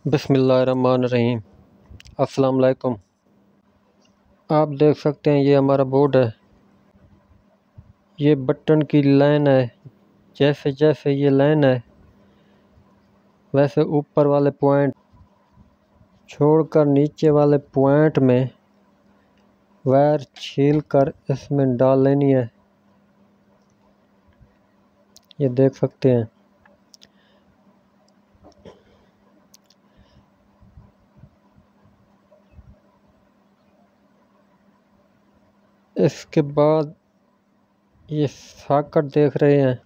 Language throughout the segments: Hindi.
बिस्मिल्लाहिर्रहमानिर्रहीम। अस्सलाम वालेकुम। आप देख सकते हैं ये हमारा बोर्ड है। ये बटन की लाइन है। जैसे जैसे ये लाइन है वैसे ऊपर वाले पॉइंट छोड़कर नीचे वाले पॉइंट में वायर छील कर इसमें डाल लेनी है। ये देख सकते हैं। इसके बाद ये सॉकेट देख रहे हैं।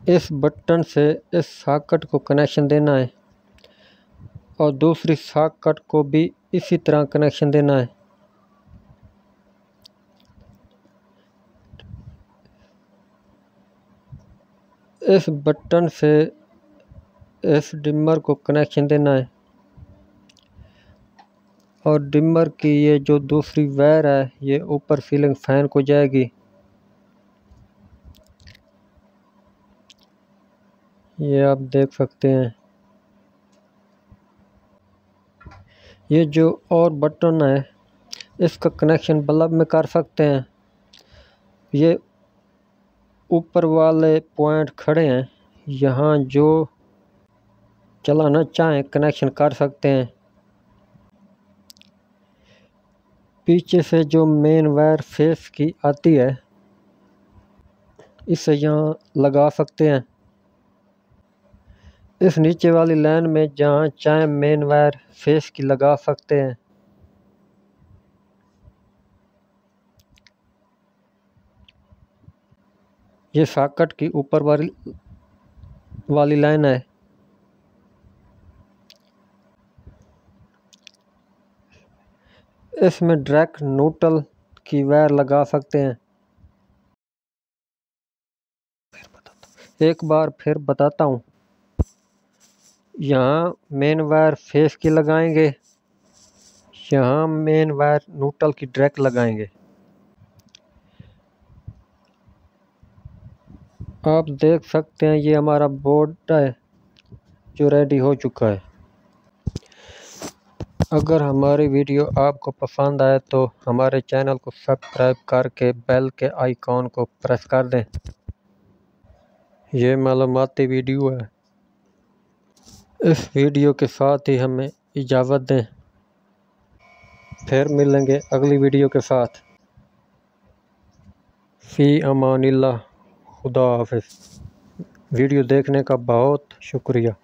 इस बटन से इस सॉकेट को कनेक्शन देना है और दूसरी सॉकेट को भी इसी तरह कनेक्शन देना है। इस बटन से इस डिमर को कनेक्शन देना है और डिमर की ये जो दूसरी वायर है ये ऊपर सीलिंग फैन को जाएगी। ये आप देख सकते हैं। ये जो और बटन है इसका कनेक्शन बल्ब में कर सकते हैं। ये ऊपर वाले पॉइंट खड़े हैं, यहाँ जो चलाना चाहें कनेक्शन कर सकते हैं। पीछे से जो मेन वायर फेस की आती है इसे यहाँ लगा सकते हैं। इस नीचे वाली लाइन में जहाँ चाहे मेन वायर फेस की लगा सकते हैं। ये सॉकेट की ऊपर वाली लाइन है। इसमें डायरेक्ट न्यूट्रल की वायर लगा सकते हैं। एक बार फिर बताता हूँ। यहाँ मेन वायर फेस की लगाएंगे, यहाँ मेन वायर न्यूट्रल की डायरेक्ट लगाएंगे। आप देख सकते हैं ये हमारा बोर्ड है जो रेडी हो चुका है। अगर हमारी वीडियो आपको पसंद आए तो हमारे चैनल को सब्सक्राइब करके बेल के आइकॉन को प्रेस कर दें। ये मालूमाती वीडियो है। इस वीडियो के साथ ही हमें इजाज़त दें। फिर मिलेंगे अगली वीडियो के साथ। फ़ी अमानिल्लाह। खुदा हाफ़िज़। वीडियो देखने का बहुत शुक्रिया।